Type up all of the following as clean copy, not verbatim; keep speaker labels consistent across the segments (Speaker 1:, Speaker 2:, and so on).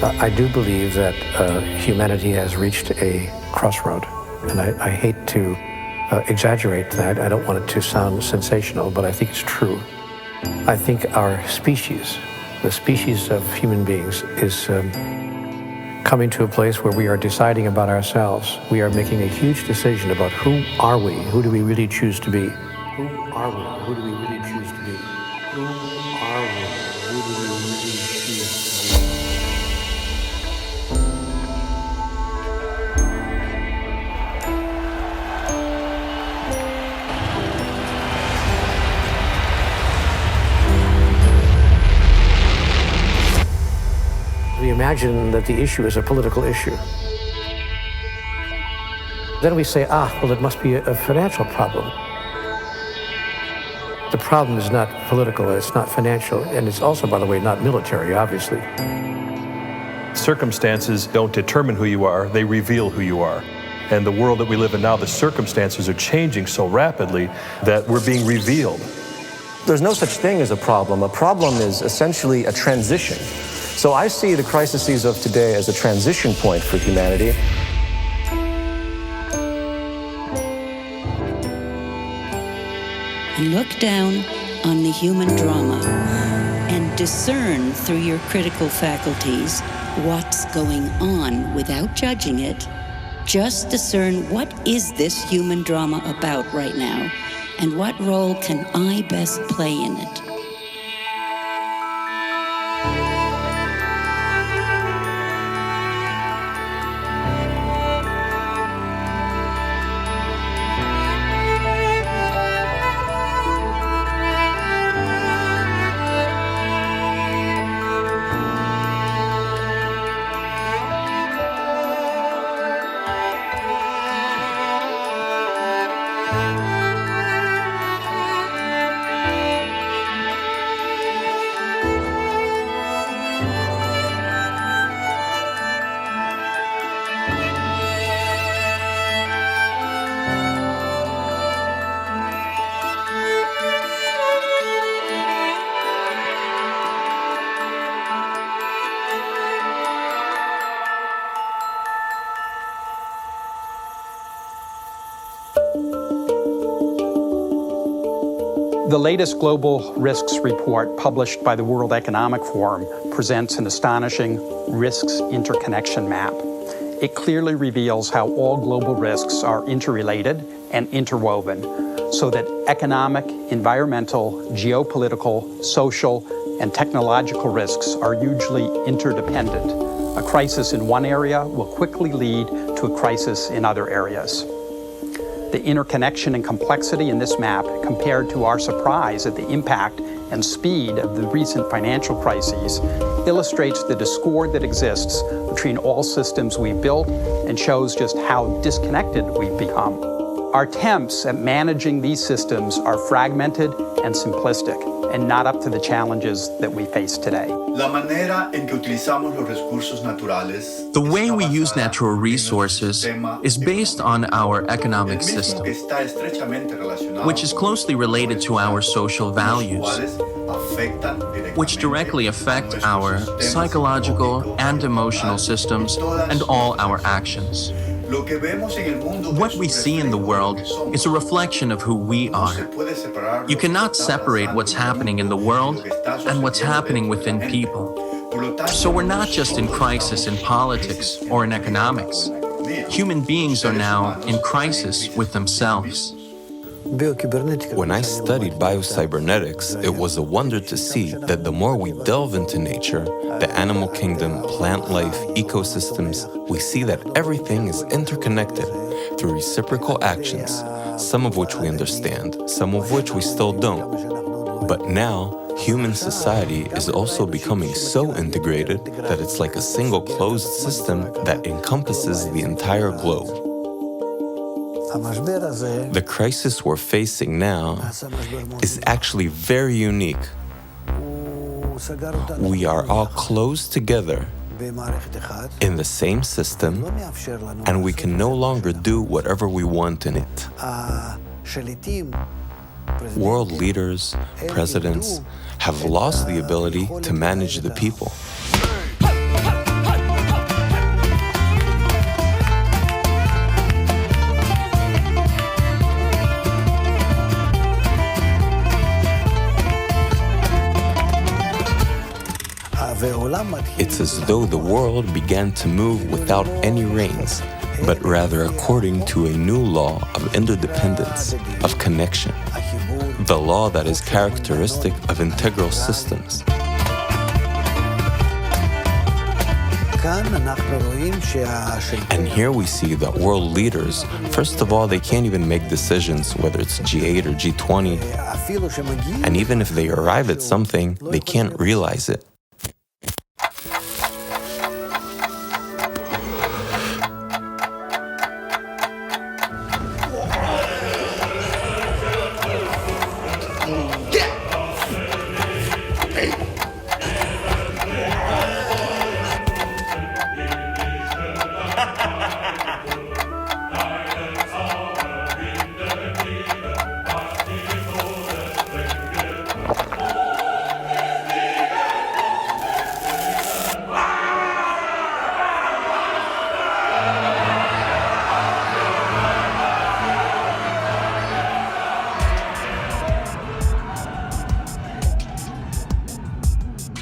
Speaker 1: I do believe that humanity has reached a crossroad, and I hate to exaggerate that. I don't want it to sound sensational, but I think it's true. I think our species, the species of human beings, is coming to a place where we are deciding about ourselves. We are making a huge decision about who are we, who do we really choose to be? Who are we? Who do we really choose to be? Who are we? Who do we really choose to be? We imagine that the issue is a political issue. Then we say, well, it must be a financial problem. The problem is not political, it's not financial, and it's also, by the way, not military, obviously.
Speaker 2: Circumstances don't determine who you are, they reveal who you are. And the world that we live in now, the circumstances are changing so rapidly that we're being revealed.
Speaker 3: There's no such thing as a problem. A problem is essentially a transition. So I see the crises of today as a transition point for humanity.
Speaker 4: Look down on the human drama and discern through your critical faculties what's going on without judging it. Just discern, what is this human drama about right now, and what role can I best play in it?
Speaker 5: The latest Global Risks Report published by the World Economic Forum presents an astonishing risks interconnection map. It clearly reveals how all global risks are interrelated and interwoven, so that economic, environmental, geopolitical, social, and technological risks are hugely interdependent. A crisis in one area will quickly lead to a crisis in other areas. The interconnection and complexity in this map, compared to our surprise at the impact and speed of the recent financial crises, illustrates the discord that exists between all systems we've built and shows just how disconnected we've become. Our attempts at managing these systems are fragmented and simplistic, and not up to the challenges that we face today.
Speaker 6: The way we use natural resources is based on our economic system, which is closely related to our social values, which directly affect our psychological and emotional systems and all our actions. What we see in the world is a reflection of who we are. You cannot separate what's happening in the world and what's happening within people. So we're not just in crisis in politics or in economics. Human beings are now in crisis with themselves.
Speaker 7: When I studied biocybernetics, it was a wonder to see that the more we delve into nature, the animal kingdom, plant life, ecosystems, we see that everything is interconnected through reciprocal actions, some of which we understand, some of which we still don't. But now, human society is also becoming so integrated that it's like a single closed system that encompasses the entire globe. The crisis we're facing now is actually very unique. We are all closed together in the same system, and we can no longer do whatever we want in it. World leaders, presidents have lost the ability to manage the people. it's as though the world began to move without any reins, but rather according to a new law of interdependence, of connection, the law that is characteristic of integral systems. And here we see that world leaders, first of all, they can't even make decisions, whether it's G8 or G20. And even if they arrive at something, they can't realize it.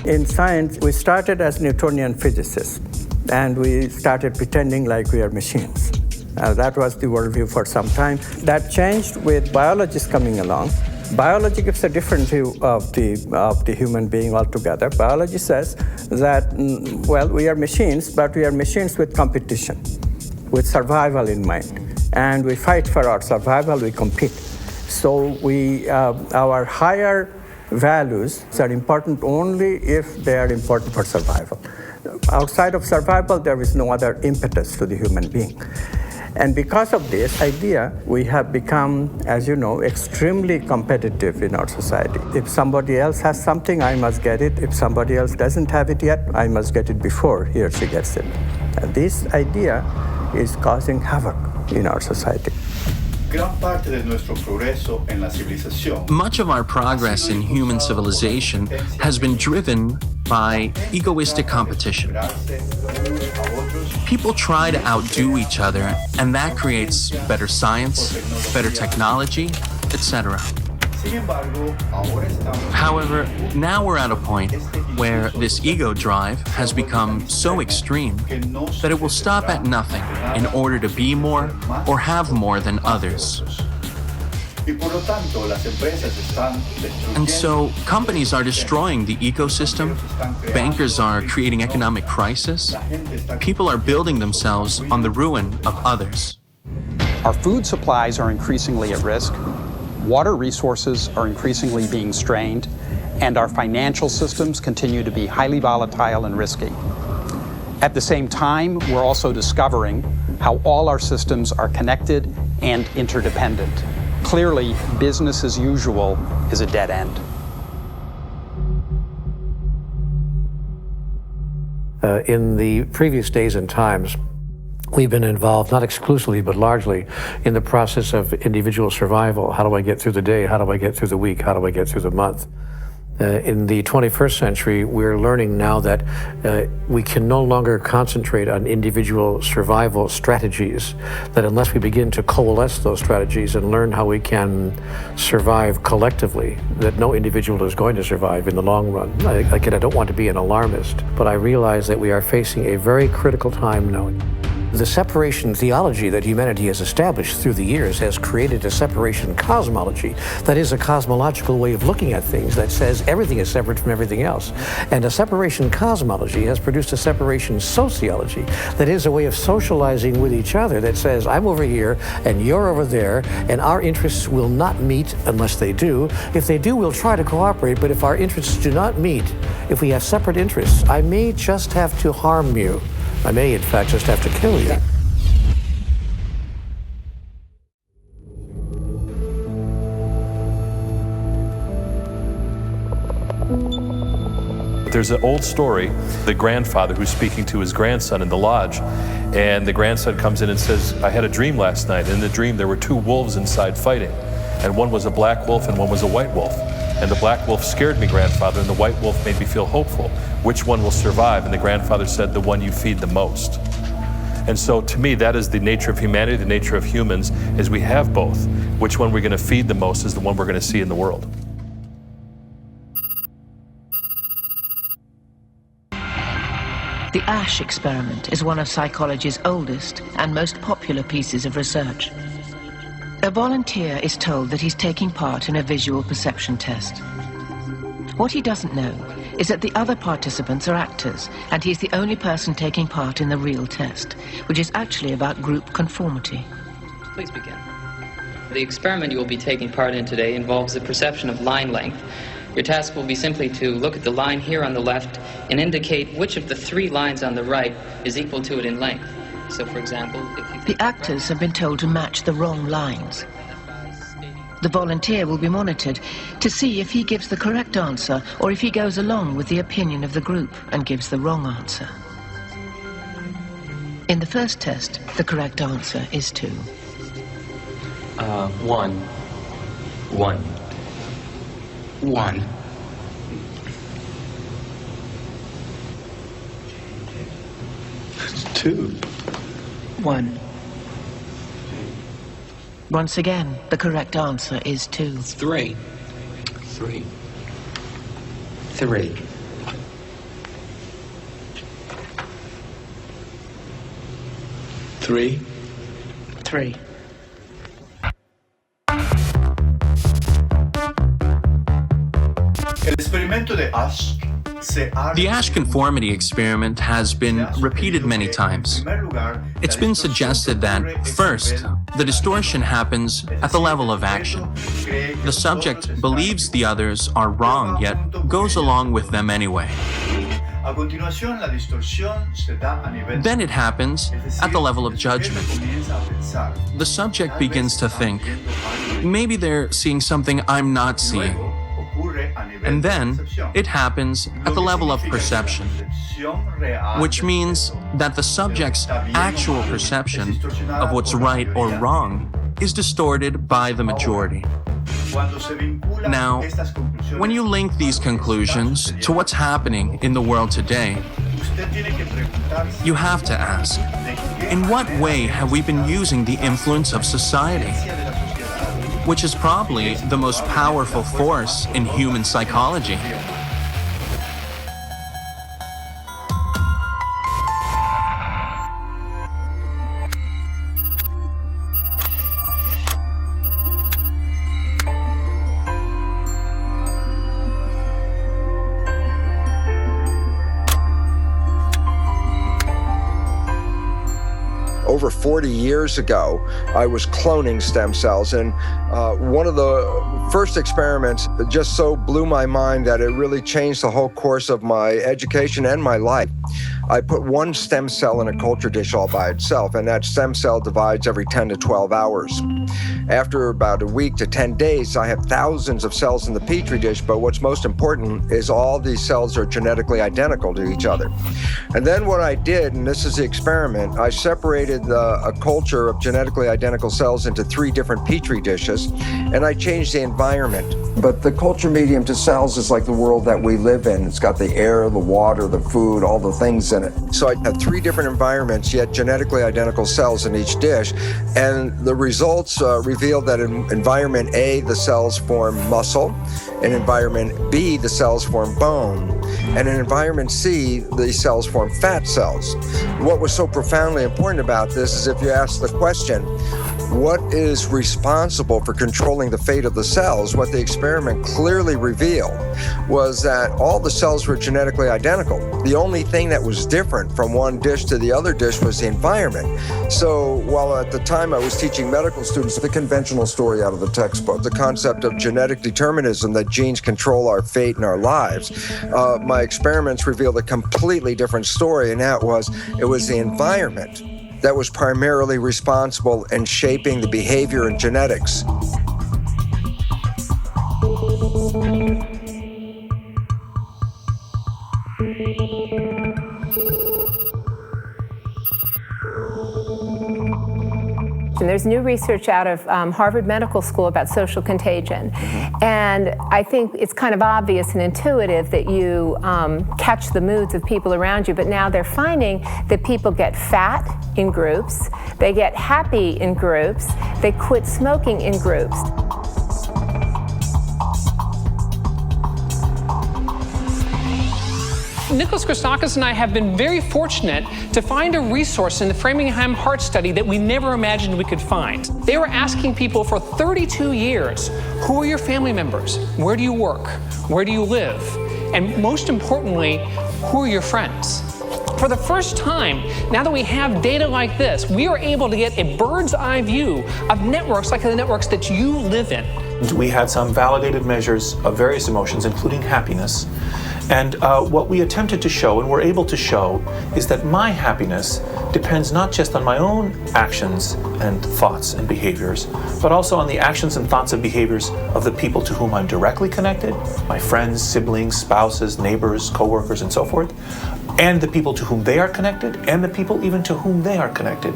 Speaker 8: In science, we started as Newtonian physicists, and we started pretending like we are machines. That was the worldview for some time. That changed with biologists coming along. Biology gives a different view of the human being altogether. Biology says that, well, we are machines, but we are machines with competition, with survival in mind. And we fight for our survival, we compete. So our higher values are important only if they are important for survival. Outside of survival, there is no other impetus to the human being. And because of this idea, we have become, as you know, extremely competitive in our society. If somebody else has something, I must get it. If somebody else doesn't have it yet, I must get it before he or she gets it. And this idea is causing havoc in our society.
Speaker 6: Much of our progress in human civilization has been driven by egoistic competition. People try to outdo each other, and that creates better science, better technology, etc. However, now we're at a point where this ego drive has become so extreme that it will stop at nothing in order to be more or have more than others. And so companies are destroying the ecosystem, bankers are creating economic crisis, people are building themselves on the ruin of others.
Speaker 5: Our food supplies are increasingly at risk, water resources are increasingly being strained, and our financial systems continue to be highly volatile and risky. At the same time, we're also discovering how all our systems are connected and interdependent. Clearly, business as usual is a dead end.
Speaker 1: In the previous days and times, we've been involved, not exclusively, but largely, in the process of individual survival. How do I get through the day? How do I get through the week? How do I get through the month? In the 21st century, we're learning now that we can no longer concentrate on individual survival strategies, that unless we begin to coalesce those strategies and learn how we can survive collectively, that no individual is going to survive in the long run. Again, I don't want to be an alarmist, but I realize that we are facing a very critical time now. The separation theology that humanity has established through the years has created a separation cosmology, that is a cosmological way of looking at things that says everything is separate from everything else. And a separation cosmology has produced a separation sociology, that is a way of socializing with each other that says I'm over here and you're over there and our interests will not meet unless they do. If they do, we'll try to cooperate, but if our interests do not meet, if we have separate interests, I may just have to harm you. I may, in fact, just have to kill you.
Speaker 2: There's an old story, the grandfather who's speaking to his grandson in the lodge, and the grandson comes in and says, I had a dream last night. In the dream, there were two wolves inside fighting, and one was a black wolf and one was a white wolf. And the black wolf scared me, grandfather, and the white wolf made me feel hopeful. Which one will survive? And the grandfather said, the one you feed the most. And so to me, that is the nature of humanity, the nature of humans, is we have both. Which one we're going to feed the most is the one we're going to see in the world.
Speaker 9: The Ash experiment is one of psychology's oldest and most popular pieces of research. A volunteer is told that he's taking part in a visual perception test. What he doesn't know is that the other participants are actors, and he's the only person taking part in the real test, which is actually about group conformity.
Speaker 10: Please begin. The experiment you will be taking part in today involves the perception of line length. Your task will be simply to look at the line here on the left and indicate which of the 3 lines on the right is equal to it in length. So, for example, if you...
Speaker 9: The actors have been told to match the wrong lines. The volunteer will be monitored to see if he gives the correct answer or if he goes along with the opinion of the group and gives the wrong answer. In the first test, the correct answer is 2.
Speaker 10: 1. 1. 1.
Speaker 11: Two.
Speaker 9: 1. Once again, the correct answer is 2.
Speaker 10: 3. 3.
Speaker 11: 3. 3.
Speaker 9: 3.
Speaker 6: The Ash conformity experiment has been repeated many times. It's been suggested that, first, the distortion happens at the level of action. The subject believes the others are wrong, yet goes along with them anyway. Then it happens at the level of judgment. The subject begins to think, maybe they're seeing something I'm not seeing. And then it happens at the level of perception, which means that the subject's actual perception of what's right or wrong is distorted by the majority. Now, when you link these conclusions to what's happening in the world today, you have to ask, in what way have we been using the influence of society? Which is probably the most powerful force in human psychology.
Speaker 12: Over 40 years ago, I was cloning stem cells, and one of the first experiments just so blew my mind that it really changed the whole course of my education and my life. I put one stem cell in a culture dish all by itself, and that stem cell divides every 10 to 12 hours. After about a week to 10 days, I have thousands of cells in the petri dish, but what's most important is all these cells are genetically identical to each other. And then what I did, and this is the experiment, I separated a culture of genetically identical cells into 3 different petri dishes, and I changed the environment. But the culture medium to cells is like the world that we live in. It's got the air, the water, the food, all the things in it. So I have 3 different environments, yet genetically identical cells in each dish, and the results revealed that in environment A, the cells form muscle, in environment B, the cells form bone, and in environment C, the cells form fat cells. What was so profoundly important about this is if you ask the question, what is responsible for controlling the fate of the cells? What the experiment clearly revealed was that all the cells were genetically identical. The only thing that was different from one dish to the other dish was the environment. So while at the time I was teaching medical students the conventional story out of the textbook, the concept of genetic determinism, that genes control our fate and our lives, my experiments revealed a completely different story, and that was, it was the environment that was primarily responsible in shaping the behavior and genetics.
Speaker 13: And there's new research out of Harvard Medical School about social contagion. And I think it's kind of obvious and intuitive that you catch the moods of people around you, but now they're finding that people get fat in groups, they get happy in groups, they quit smoking in groups.
Speaker 11: Nicholas Christakis and I have been very fortunate to find a resource in the Framingham Heart Study that we never imagined we could find. They were asking people for 32 years, who are your family members? Where do you work? Where do you live? And most importantly, who are your friends? For the first time, now that we have data like this, we are able to get a bird's eye view of networks like the networks that you live in.
Speaker 14: We had some validated measures of various emotions, including happiness. And what we attempted to show, and were able to show, is that my happiness depends not just on my own actions and thoughts and behaviors, but also on the actions and thoughts and behaviors of the people to whom I'm directly connected, my friends, siblings, spouses, neighbors, coworkers, and so forth, and the people to whom they are connected, and the people even to whom they are connected.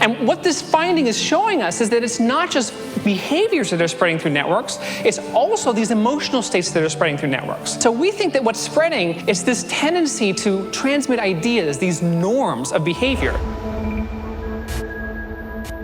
Speaker 11: And what this finding is showing us is that it's not just behaviors that are spreading through networks, it's also these emotional states that are spreading through networks. So we think that what's spreading is this tendency to transmit ideas, these norms of behavior.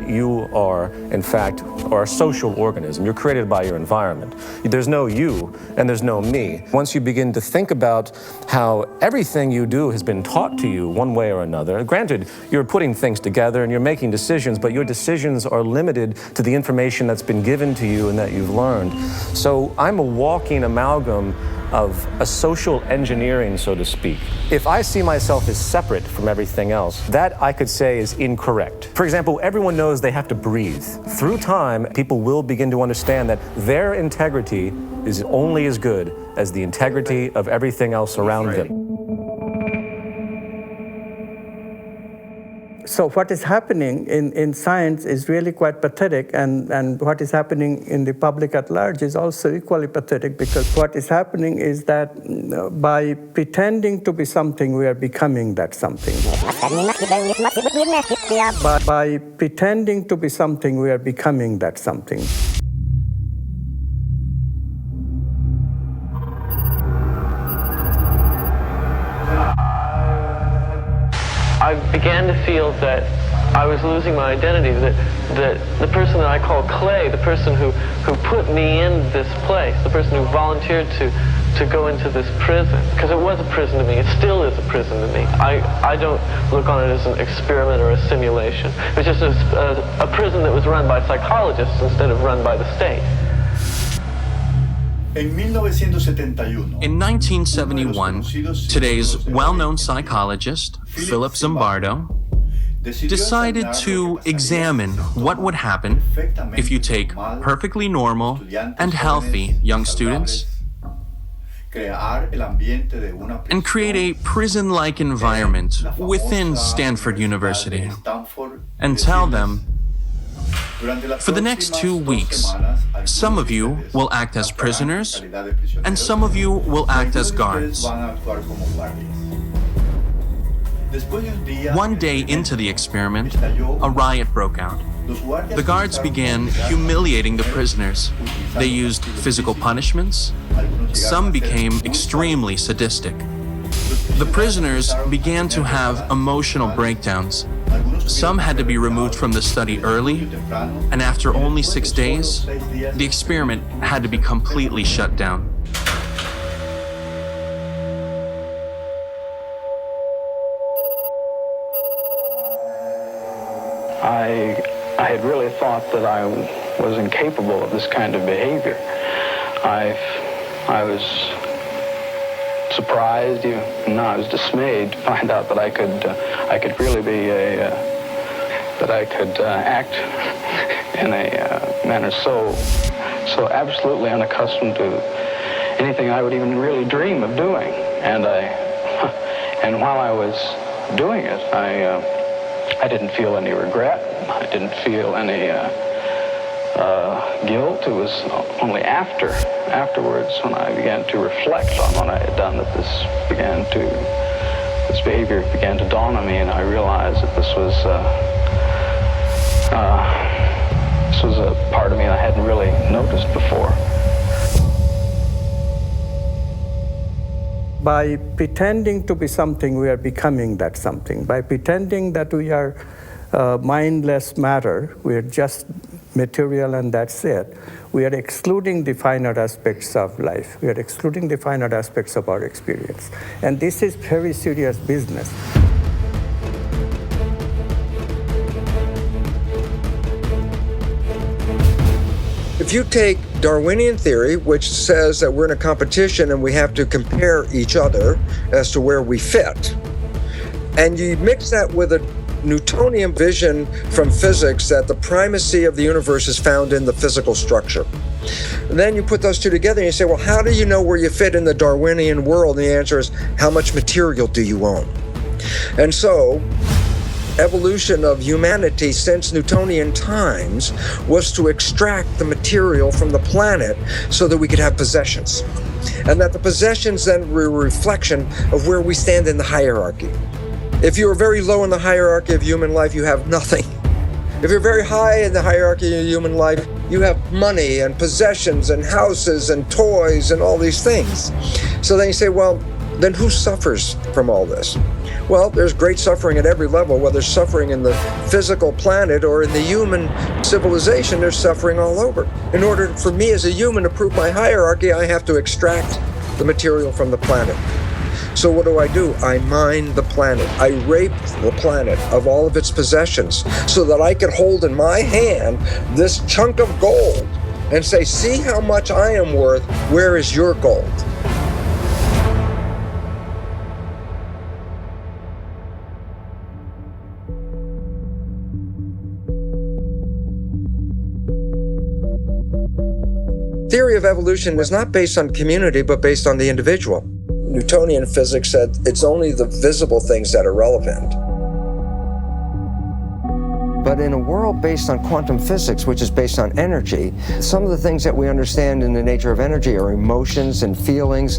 Speaker 3: You are, in fact, a social organism. You're created by your environment. There's no you and there's no me. Once you begin to think about how everything you do has been taught to you one way or another, granted, you're putting things together and you're making decisions, but your decisions are limited to the information that's been given to you and that you've learned. So I'm a walking amalgam of a social engineering, so to speak. If I see myself as separate from everything else, that I could say is incorrect. For example, everyone knows they have to breathe. Through time, people will begin to understand that their integrity is only as good as the integrity of everything else around them.
Speaker 8: So what is happening in science is really quite pathetic, and what is happening in the public at large is also equally pathetic, because what is happening is that by pretending to be something, we are becoming that something. By pretending to be something, we are becoming that something.
Speaker 15: I began to feel that I was losing my identity, that the person that I call Clay, the person who put me in this place, the person who volunteered to go into this prison, because it was a prison to me, it still is a prison to me. I don't look on it as an experiment or a simulation. It was just a prison that was run by psychologists instead of run by the state.
Speaker 6: In 1971, today's well-known psychologist, Philip Zimbardo, decided to examine what would happen if you take perfectly normal and healthy young students and create a prison-like environment within Stanford University and tell them, for the next 2 weeks, some of you will act as prisoners, and some of you will act as guards. One day into the experiment, a riot broke out. The guards began humiliating the prisoners. They used physical punishments. Some became extremely sadistic. The prisoners began to have emotional breakdowns. Some had to be removed from the study early, and after only 6 days, the experiment had to be completely shut down.
Speaker 16: I had really thought that I was incapable of this kind of behavior. I was surprised, even I was dismayed to find out that I could really be that I could act in a manner so absolutely unaccustomed to anything I would even really dream of doing. And while I was doing it, I didn't feel any regret. I didn't feel any guilt. It was only afterwards when I began to reflect on what I had done that this behavior began to dawn on me, and I realized that this was a part of me I hadn't really noticed before.
Speaker 8: By pretending to be something, we are becoming that something. By pretending that we are mindless matter, we are just material and that's it, we are excluding the finer aspects of life. We are excluding the finer aspects of our experience. And this is very serious business.
Speaker 12: If you take Darwinian theory, which says that we're in a competition and we have to compare each other as to where we fit, and you mix that with a Newtonian vision from physics that the primacy of the universe is found in the physical structure. And then you put those two together and you say, well, how do you know where you fit in the Darwinian world? And the answer is, how much material do you own? And so, evolution of humanity since Newtonian times was to extract the material from the planet so that we could have possessions. And that the possessions then were a reflection of where we stand in the hierarchy. If you're very low in the hierarchy of human life, you have nothing. If you're very high in the hierarchy of human life, you have money and possessions and houses and toys and all these things. So then you say, well, then who suffers from all this? Well, there's great suffering at every level, whether suffering in the physical planet or in the human civilization, there's suffering all over. In order for me as a human to prove my hierarchy, I have to extract the material from the planet. So what do? I mine the planet. I rape the planet of all of its possessions so that I can hold in my hand this chunk of gold and say, see how much I am worth, where is your gold? Theory of evolution is not based on community, but based on the individual. Newtonian physics said it's only the visible things that are relevant.
Speaker 17: But in a world based on quantum physics, which is based on energy, some of the things that we understand in the nature of energy are emotions and feelings,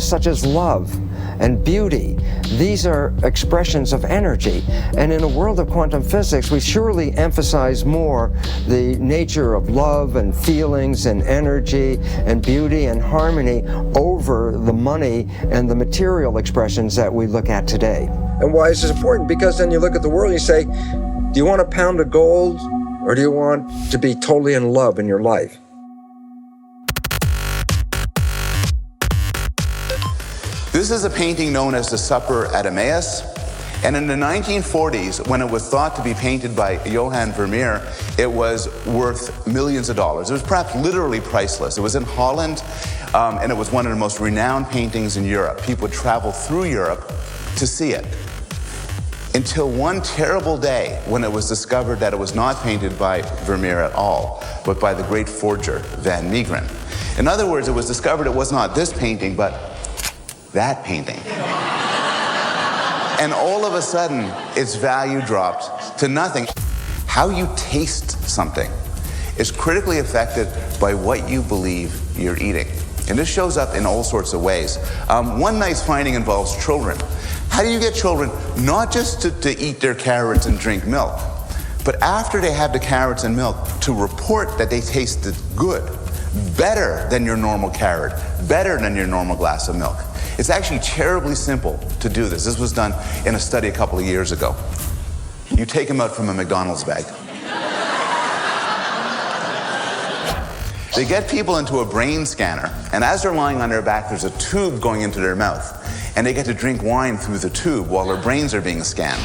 Speaker 17: such as love and beauty. These are expressions of energy. And in a world of quantum physics, we surely emphasize more the nature of love and feelings and energy and beauty and harmony over the money and the material expressions that we look at today.
Speaker 12: And why is this important? Because then you look at the world and you say, do you want a pound of gold, or do you want to be totally in love in your life?
Speaker 18: This is a painting known as the Supper at Emmaus. And in the 1940s, when it was thought to be painted by Johann Vermeer, it was worth millions of dollars. It was perhaps literally priceless. It was in Holland, and it was one of the most renowned paintings in Europe. People would travel through Europe to see it. Until one terrible day when it was discovered that it was not painted by Vermeer at all, but by the great forger, Van Meegeren. In other words, it was discovered it was not this painting, but that painting. And all of a sudden, its value dropped to nothing. How you taste something is critically affected by what you believe you're eating. And this shows up in all sorts of ways. One nice finding involves children. How do you get children not just to eat their carrots and drink milk, but after they have the carrots and milk, to report that they tasted good, better than your normal carrot, better than your normal glass of milk? It's actually terribly simple to do this. This was done in a study a couple of years ago. You take them out from a McDonald's bag. They get people into a brain scanner, and as they're lying on their back, there's a tube going into their mouth, and they get to drink wine through the tube while their brains are being scanned.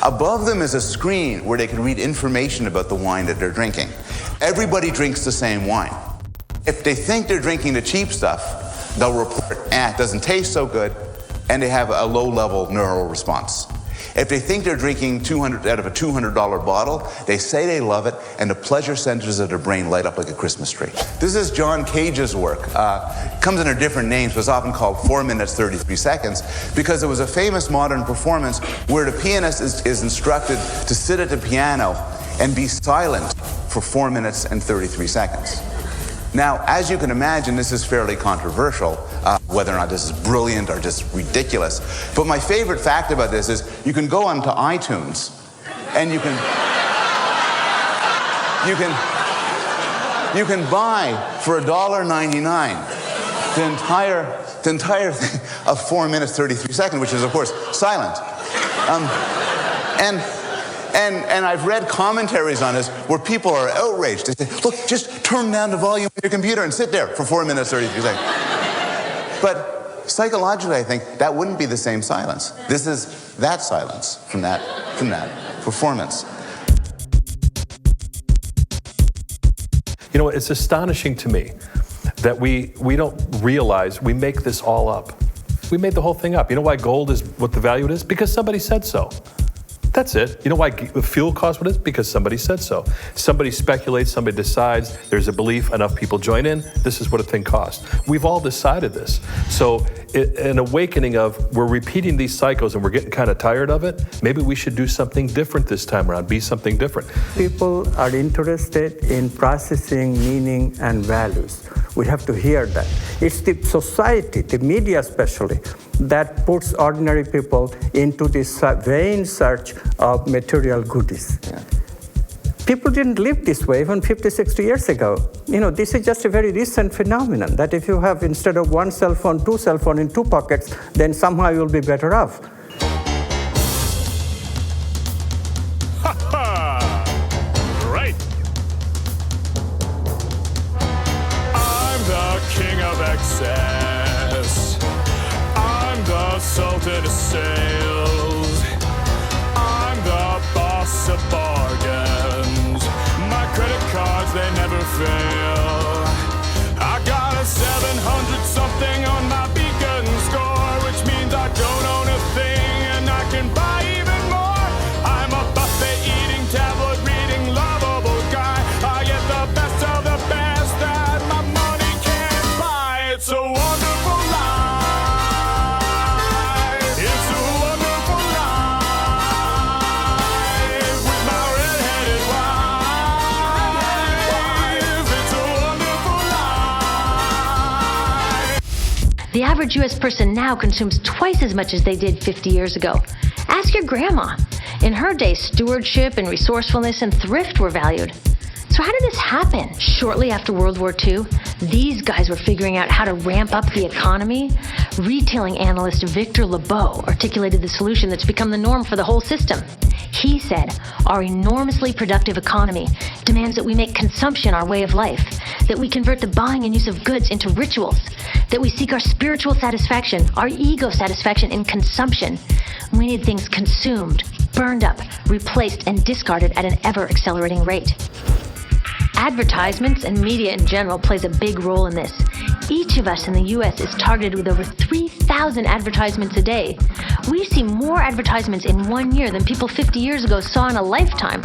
Speaker 18: Above them is a screen where they can read information about the wine that they're drinking. Everybody drinks the same wine. If they think they're drinking the cheap stuff, they'll report, it doesn't taste so good, and they have a low-level neural response. If they think they're drinking 200 out of a $200 bottle, they say they love it, and the pleasure centers of their brain light up like a Christmas tree. This is John Cage's work. Comes under different names, but it's often called 4 minutes, 33 seconds, because it was a famous modern performance where the pianist is instructed to sit at the piano and be silent for 4 minutes and 33 seconds. Now, as you can imagine, this is fairly controversial, whether or not this is brilliant or just ridiculous. But my favorite fact about this is you can go onto iTunes and you can buy for $1.99 the entire thing of 4 minutes, 33 seconds, which is, of course, silent. And I've read commentaries on this where people are outraged. They say, look, just turn down the volume of your computer and sit there for 4 minutes, 33 seconds. But psychologically, I think that wouldn't be the same silence. This is that silence from that performance.
Speaker 2: You know, it's astonishing to me that we don't realize we make this all up. We made the whole thing up. You know why gold is what the value it is? Because somebody said so. That's it. You know why fuel costs what it is? Because somebody said so. Somebody speculates, somebody decides, there's a belief, enough people join in, this is what a thing costs. We've all decided this. So an awakening of, we're repeating these cycles and we're getting kind of tired of it, maybe we should do something different this time around, be something different.
Speaker 8: People are interested in processing meaning and values. We have to hear that. It's the society, the media especially, that puts ordinary people into this vain search of material goodies. Yeah. People didn't live this way even 50, 60 years ago. You know, this is just a very recent phenomenon, that if you have, instead of one cell phone, two cell phones in 2 pockets, then somehow you'll be better off.
Speaker 19: Right. I'm the king of excess. I'm the sultan of sales. I'm the boss of bargains. My credit cards, they never fail. I got a 700 something on my beacon score, which means I don't own a thing and I can buy even more. I'm a buffet eating, tabloid reading, lovable guy. I get the best of the best that my money can't buy. It's a wonderful life. It's a wonderful life with my red-headed wife. It's a wonderful life.
Speaker 20: The average U.S. person now consumes twice as much as they did 50 years ago. Ask your grandma. In her day, stewardship and resourcefulness and thrift were valued. So how did this happen? Shortly after World War II, these guys were figuring out how to ramp up the economy. Retailing analyst Victor Lebeau articulated the solution that's become the norm for the whole system. He said, our enormously productive economy demands that we make consumption our way of life, that we convert the buying and use of goods into rituals, that we seek our spiritual satisfaction, our ego satisfaction in consumption. We need things consumed, burned up, replaced, and discarded at an ever-accelerating rate. Advertisements and media in general plays a big role in this. Each of us in the U.S. is targeted with over 3,000 advertisements a day. We see more advertisements in 1 year than people 50 years ago saw in a lifetime.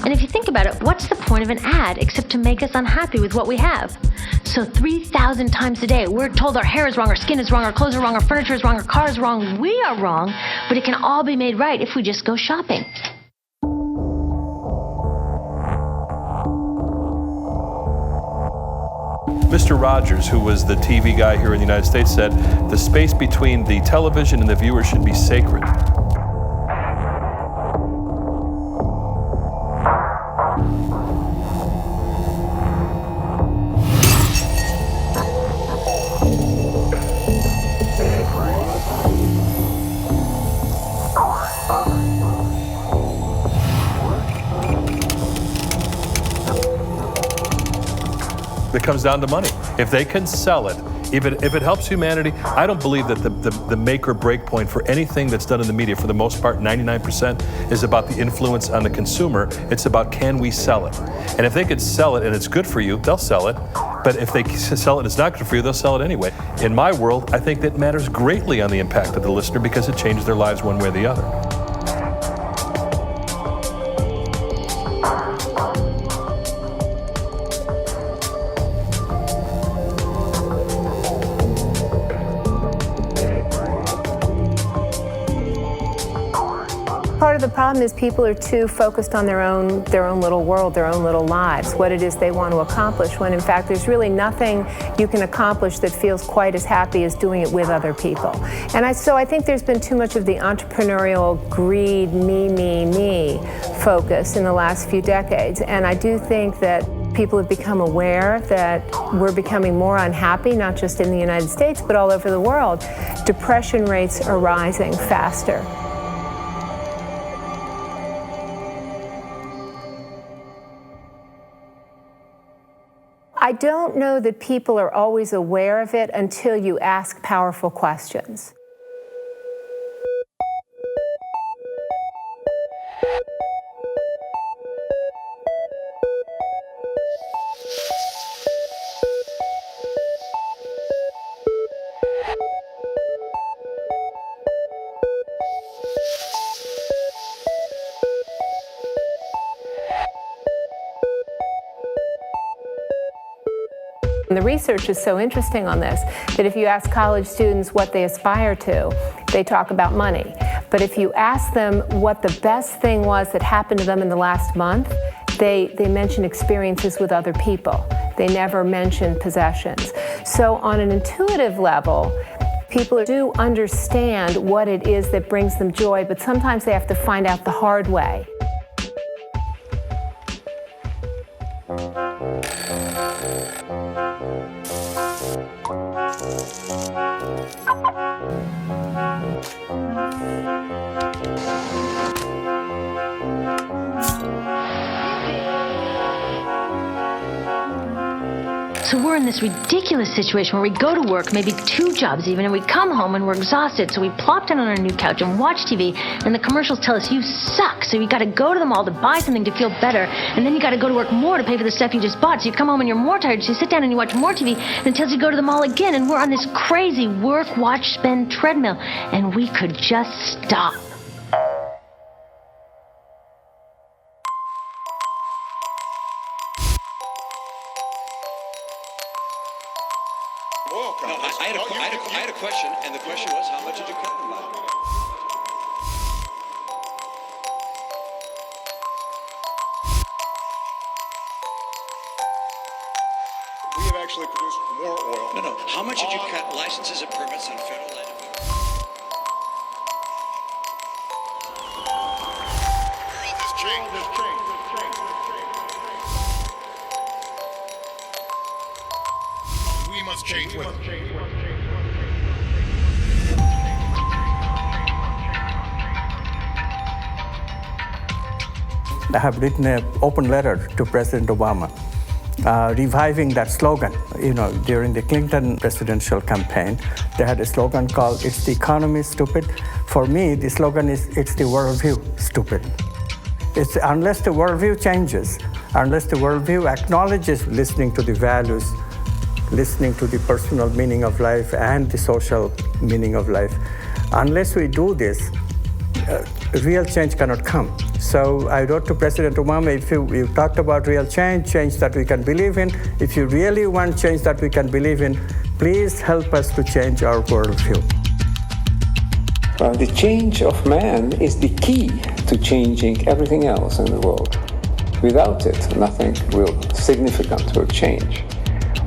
Speaker 20: And if you think about it, what's the point of an ad except to make us unhappy with what we have? So 3,000 times a day, we're told our hair is wrong, our skin is wrong, our clothes are wrong, our furniture is wrong, our car is wrong, we are wrong, but it can all be made right if we just go shopping.
Speaker 2: Mr. Rogers, who was the TV guy here in the United States, said the space between the television and the viewer should be sacred. It comes down to money. If they can sell it, if it helps humanity, I don't believe that the make or break point for anything that's done in the media, for the most part, 99%, is about the influence on the consumer. It's about, can we sell it? And if they could sell it and it's good for you, they'll sell it. But if they sell it and it's not good for you, they'll sell it anyway. In my world, I think that matters greatly on the impact of the listener because it changes their lives one way or the other.
Speaker 13: Part of the problem is people are too focused on their own little world, their own little lives, what it is they want to accomplish, when in fact there's really nothing you can accomplish that feels quite as happy as doing it with other people. And so I think there's been too much of the entrepreneurial greed, me focus in the last few decades. And I do think that people have become aware that we're becoming more unhappy, not just in the United States, but all over the world. Depression rates are rising faster. I don't know that people are always aware of it until you ask powerful questions. And the research is so interesting on this that if you ask college students what they aspire to, they talk about money. But if you ask them what the best thing was that happened to them in the last month, they mention experiences with other people. They never mention possessions. So on an intuitive level, people do understand what it is that brings them joy, but sometimes they have to find out the hard way.
Speaker 20: So we're in this ridiculous situation where we go to work, maybe 2 jobs even, and we come home and we're exhausted, so we plop down on our new couch and watch TV, and the commercials tell us you suck, so you gotta go to the mall to buy something to feel better, and then you gotta go to work more to pay for the stuff you just bought, so you come home and you're more tired, so you sit down and you watch more TV, and it tells you to go to the mall again, and we're on this crazy work, watch, spend treadmill, and we could just stop.
Speaker 21: No, I had a question, and the question was, how much did you cut them by?
Speaker 22: We have actually produced more oil.
Speaker 21: No, how much did you cut licenses and permits on federal land?
Speaker 22: We must change with it.
Speaker 8: I have written an open letter to President Obama, reviving that slogan. You know, during the Clinton presidential campaign, they had a slogan called, "It's the economy, stupid." For me, the slogan is, "It's the worldview, stupid." It's unless the worldview changes, unless the worldview acknowledges listening to the values, listening to the personal meaning of life and the social meaning of life, unless we do this, real change cannot come. So I wrote to President Obama, if you talked about real change, change that we can believe in, if you really want change that we can believe in, please help us to change our worldview.
Speaker 23: Well, the change of man is the key to changing everything else in the world. Without it, nothing significant will change.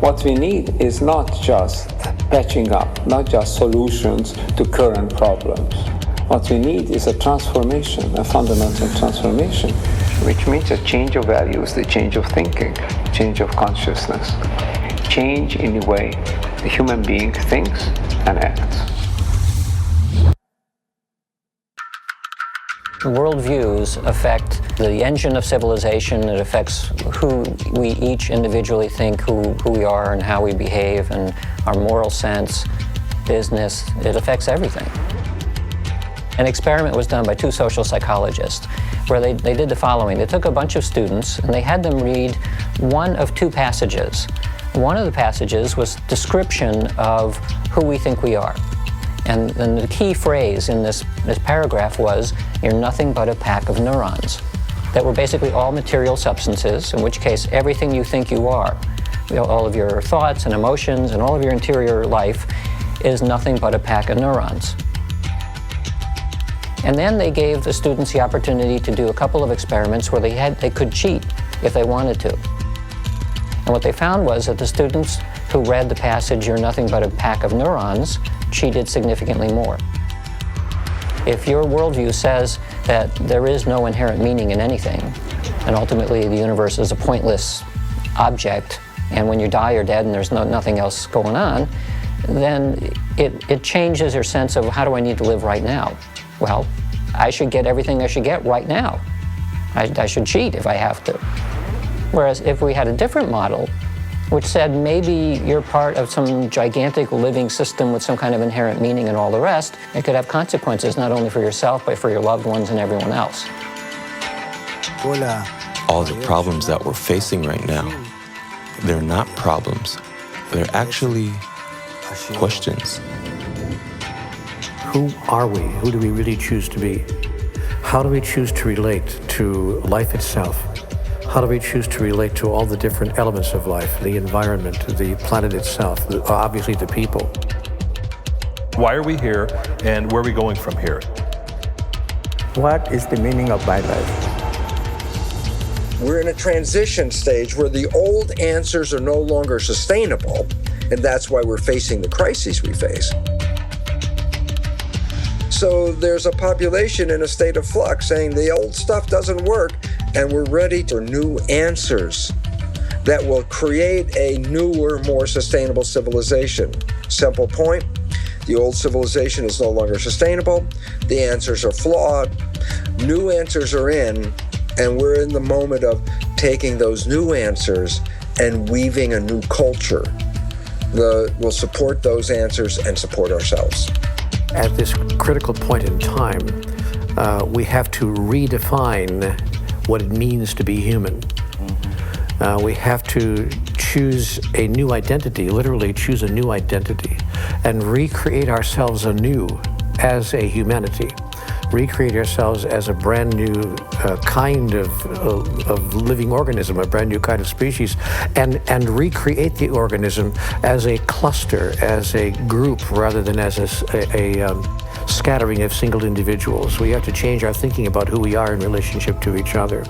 Speaker 23: What we need is not just patching up, not just solutions to current problems. What we need is a transformation, a fundamental transformation, which means a change of values, the change of thinking, change of consciousness, change in the way the human being thinks and acts.
Speaker 24: Worldviews affect the engine of civilization. It affects who we each individually think, who we are and how we behave, and our moral sense, business. It affects everything. An experiment was done by 2 social psychologists where they did the following. They took a bunch of students and they had them read one of 2 passages. One of the passages was description of who we think we are. And the key phrase in this paragraph was, "You're nothing but a pack of neurons," that were basically all material substances, in which case everything you think you are, all of your thoughts and emotions and all of your interior life is nothing but a pack of neurons. And then they gave the students the opportunity to do a couple of experiments where they could cheat if they wanted to. And what they found was that the students who read the passage, "You're nothing but a pack of neurons," cheated significantly more. If your worldview says that there is no inherent meaning in anything, and ultimately the universe is a pointless object, and when you die you're dead and there's nothing else going on, then it changes your sense of, how do I need to live right now? Well, I should get everything I should get right now. I should cheat if I have to. Whereas if we had a different model, which said maybe you're part of some gigantic living system with some kind of inherent meaning and all the rest. It could have consequences not only for yourself, but for your loved ones and everyone else.
Speaker 1: All the problems that we're facing right now, they're not problems. They're actually questions.
Speaker 4: Who are we? Who do we really choose to be? How do we choose to relate to life itself? How do we choose to relate to all the different elements of life, the environment, the planet itself, obviously the people?
Speaker 2: Why are we here, and where are we going from here?
Speaker 8: What is the meaning of my life?
Speaker 12: We're in a transition stage where the old answers are no longer sustainable, and that's why we're facing the crises we face. So there's a population in a state of flux saying the old stuff doesn't work, and we're ready for new answers that will create a newer, more sustainable civilization. Simple point, the old civilization is no longer sustainable, the answers are flawed, new answers are in, and we're in the moment of taking those new answers and weaving a new culture that will support those answers and support ourselves.
Speaker 4: At this critical point in time, we have to redefine what it means to be human. We have to choose a new identity, literally choose a new identity, and recreate ourselves anew as a humanity. Recreate ourselves as a brand new kind of living organism, a brand new kind of species, and recreate the organism as a cluster, as a group, rather than as a scattering of single individuals. We have to change our thinking about who we are in relationship to each other.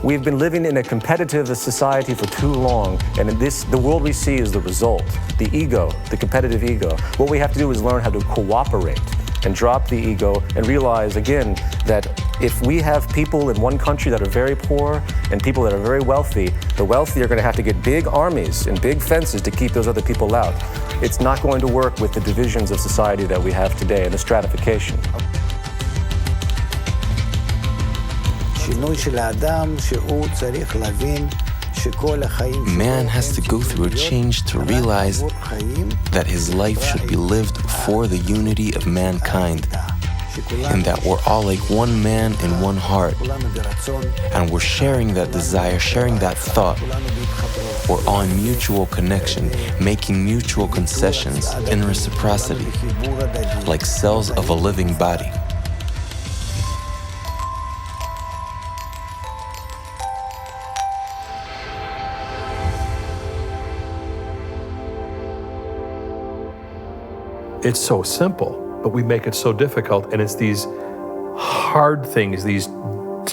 Speaker 3: We've been living in a competitive society for too long, and the world we see is the result. The ego, the competitive ego. What we have to do is learn how to cooperate and drop the ego and realize, again, that if we have people in one country that are very poor and people that are very wealthy, the wealthy are going to have to get big armies and big fences to keep those other people out. It's not going to work with the divisions of society that we have today and the stratification.
Speaker 1: Man has to go through a change to realize that his life should be lived for the unity of mankind, and that we're all like one man and one heart, and we're sharing that desire, sharing that thought. We're on mutual connection, making mutual concessions in reciprocity, like cells of a living body.
Speaker 2: It's so simple, but we make it so difficult, and it's these hard things, these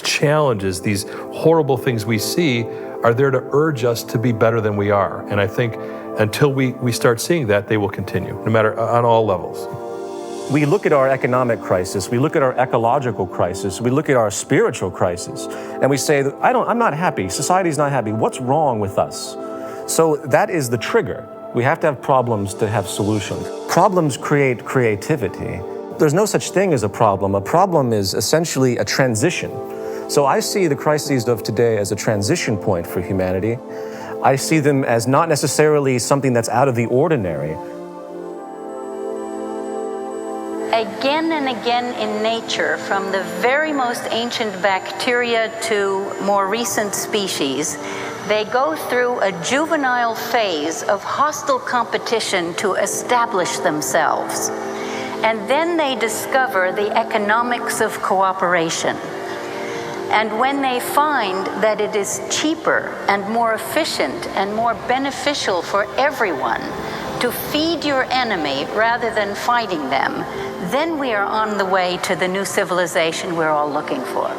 Speaker 2: challenges, these horrible things we see are there to urge us to be better than we are. And I think until we start seeing that, they will continue, no matter on all levels.
Speaker 3: We look at our economic crisis, we look at our ecological crisis, we look at our spiritual crisis, and we say, I'm not happy, society's not happy, what's wrong with us? So that is the trigger. We have to have problems to have solutions. Problems create creativity. There's no such thing as a problem. A problem is essentially a transition. So I see the crises of today as a transition point for humanity. I see them as not necessarily something that's out of the ordinary.
Speaker 5: Again and again in nature, from the very most ancient bacteria to more recent species, they go through a juvenile phase of hostile competition to establish themselves. And then they discover the economics of cooperation. And when they find that it is cheaper and more efficient and more beneficial for everyone to feed your enemy rather than fighting them, then we are on the way to the new civilization we're all looking for.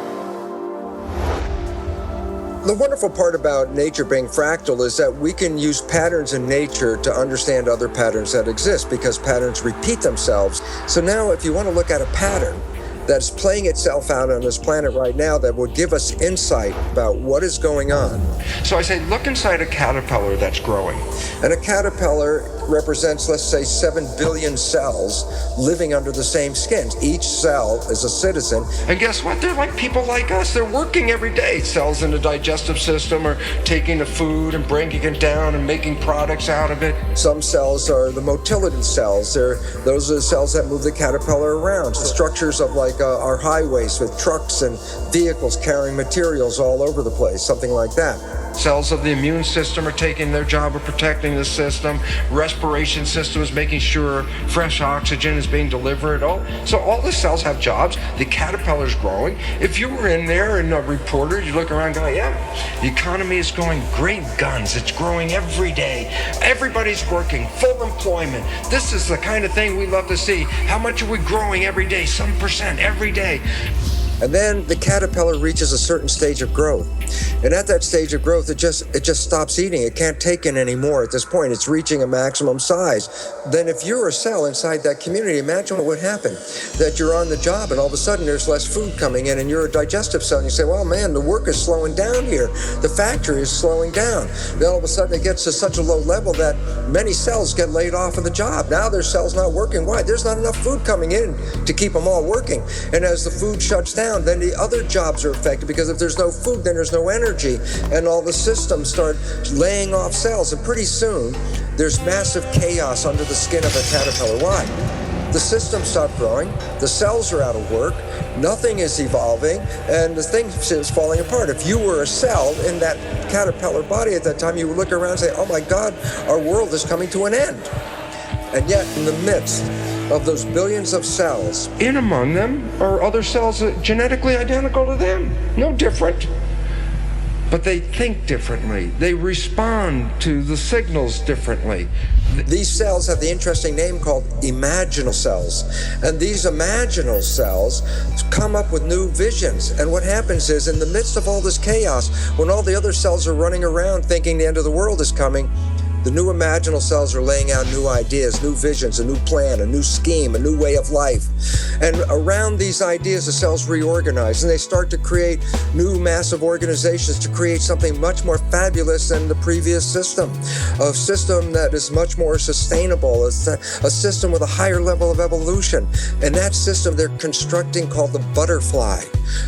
Speaker 12: The wonderful part about nature being fractal is that we can use patterns in nature to understand other patterns that exist, because patterns repeat themselves. So now if you want to look at a pattern that's playing itself out on this planet right now that would give us insight about what is going on. So I say, look inside a caterpillar that's growing. And a caterpillar represents, let's say, 7 billion cells living under the same skin. Each cell is a citizen. And guess what? They're like people like us. They're working every day. Cells in the digestive system are taking the food and breaking it down and making products out of it. Some cells are the motility cells. Those are the cells that move the caterpillar around. The structures of like our highways with trucks and vehicles carrying materials all over the place, something like that. Cells of the immune system are taking their job of protecting the system. Respiration system is making sure fresh oxygen is being delivered. So all the cells have jobs. The caterpillar's growing. If you were in there and a reporter, you look around and go, yeah, the economy is going great guns. It's growing every day. Everybody's working, full employment. This is the kind of thing we love to see. How much are we growing every day? Some percent every day. And then the caterpillar reaches a certain stage of growth. And at that stage of growth, it just stops eating. It can't take in anymore at this point. It's reaching a maximum size. Then if you're a cell inside that community, imagine what would happen. That you're on the job and all of a sudden there's less food coming in and you're a digestive cell and you say, well, man, the work is slowing down here. The factory is slowing down. Then all of a sudden it gets to such a low level that many cells get laid off of the job. Now their cell's not working. Why? There's not enough food coming in to keep them all working. And as the food shuts down, then the other jobs are affected because if there's no food, then there's no energy. And all the systems start laying off cells. And pretty soon, there's massive chaos under the skin of a caterpillar. Why? The systems stop growing, the cells are out of work, nothing is evolving, and the thing is falling apart. If you were a cell in that caterpillar body at that time, you would look around and say, oh my God, our world is coming to an end. And yet, in the midst of those billions of cells, in among them are other cells genetically identical to them, no different. But they think differently. They respond to the signals differently. These cells have the interesting name called imaginal cells. And these imaginal cells come up with new visions. And what happens is, in the midst of all this chaos, when all the other cells are running around thinking the end of the world is coming, the new imaginal cells are laying out new ideas, new visions, a new plan, a new scheme, a new way of life. And around these ideas, the cells reorganize and they start to create new massive organizations to create something much more fabulous than the previous system. A system that is much more sustainable, a system with a higher level of evolution. And that system they're constructing called the butterfly.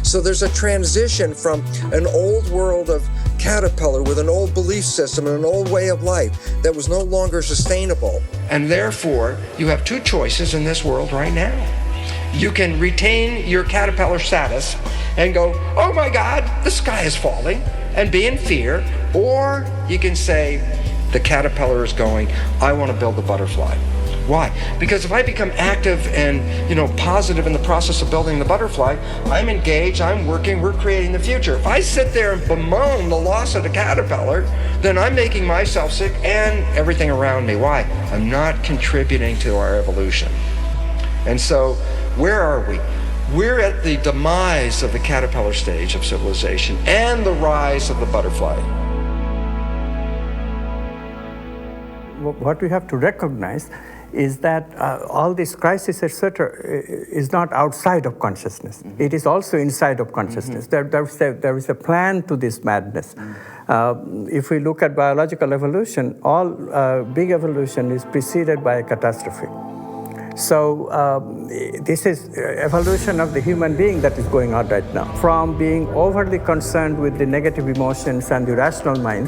Speaker 12: So there's a transition from an old world of caterpillar with an old belief system and an old way of life that was no longer sustainable. And therefore, you have two choices in this world right now. You can retain your caterpillar status and go, oh my God, the sky is falling, and be in fear. Or you can say, the caterpillar is going, I want to build the butterfly. Why? Because if I become active and, positive in the process of building the butterfly, I'm engaged, I'm working, we're creating the future. If I sit there and bemoan the loss of the caterpillar, then I'm making myself sick and everything around me. Why? I'm not contributing to our evolution. And so, where are we? We're at the demise of the caterpillar stage of civilization and the rise of the butterfly.
Speaker 8: What we have to recognize is that all this crisis, etc., is not outside of consciousness. Mm-hmm. It is also inside of consciousness. Mm-hmm. There is a plan to this madness. Mm-hmm. If we look at biological evolution, all big evolution is preceded by a catastrophe. So this is evolution of the human being that is going on right now. From being overly concerned with the negative emotions and the rational mind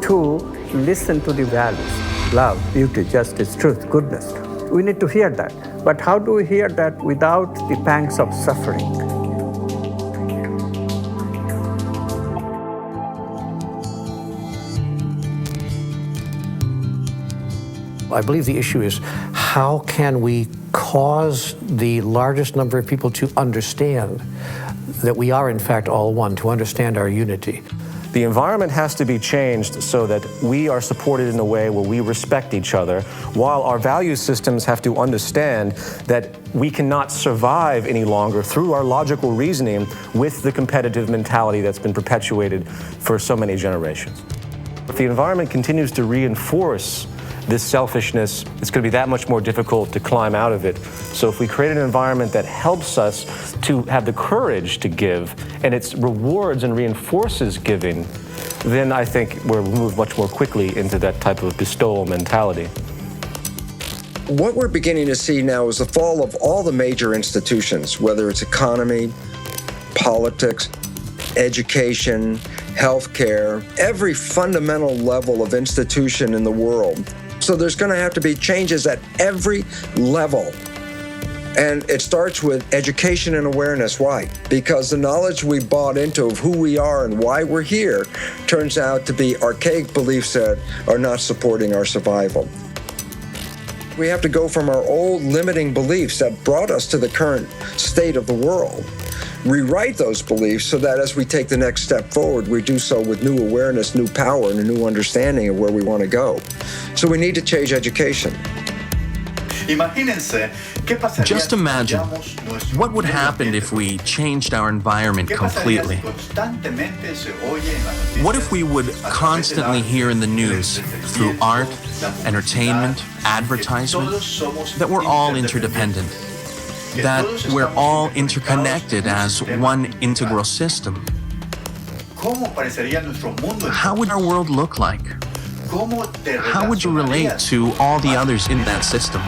Speaker 8: to listen to the values. Love, beauty, justice, truth, goodness. We need to hear that. But how do we hear that without the pangs of suffering?
Speaker 4: I believe the issue is how can we cause the largest number of people to understand that we are in fact all one, to understand our unity.
Speaker 3: The environment has to be changed so that we are supported in a way where we respect each other, while our value systems have to understand that we cannot survive any longer through our logical reasoning with the competitive mentality that's been perpetuated for so many generations. If the environment continues to reinforce this selfishness, it's going to be that much more difficult to climb out of it. So if we create an environment that helps us to have the courage to give, and it rewards and reinforces giving, then I think we'll move much more quickly into that type of bestowal mentality.
Speaker 12: What we're beginning to see now is the fall of all the major institutions, whether it's economy, politics, education, healthcare, every fundamental level of institution in the world. So there's going to have to be changes at every level. And it starts with education and awareness. Why? Because the knowledge we bought into of who we are and why we're here turns out to be archaic beliefs that are not supporting our survival. We have to go from our old limiting beliefs that brought us to the current state of the world, rewrite those beliefs so that as we take the next step forward, we do so with new awareness, new power, and a new understanding of where we want to go. So we need to change education.
Speaker 6: Just imagine, what would happen if we changed our environment completely? What if we would constantly hear in the news, through art, entertainment, advertisement, that we're all interdependent, that we're all interconnected as one integral system? How would our world look like? How would you relate to all the others in that system?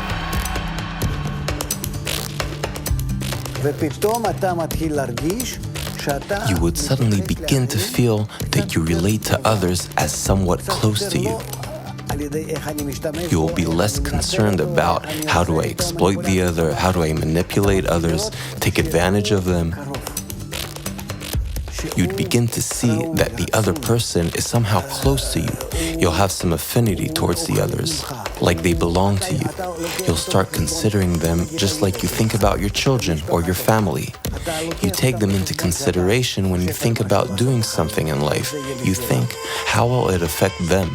Speaker 1: You would suddenly begin to feel that you relate to others as somewhat close to you. You will be less concerned about how do I exploit the other, how do I manipulate others, take advantage of them. You'd begin to see that the other person is somehow close to you. You'll have some affinity towards the others, like they belong to you. You'll start considering them just like you think about your children or your family. You take them into consideration when you think about doing something in life. You think, how will it affect them?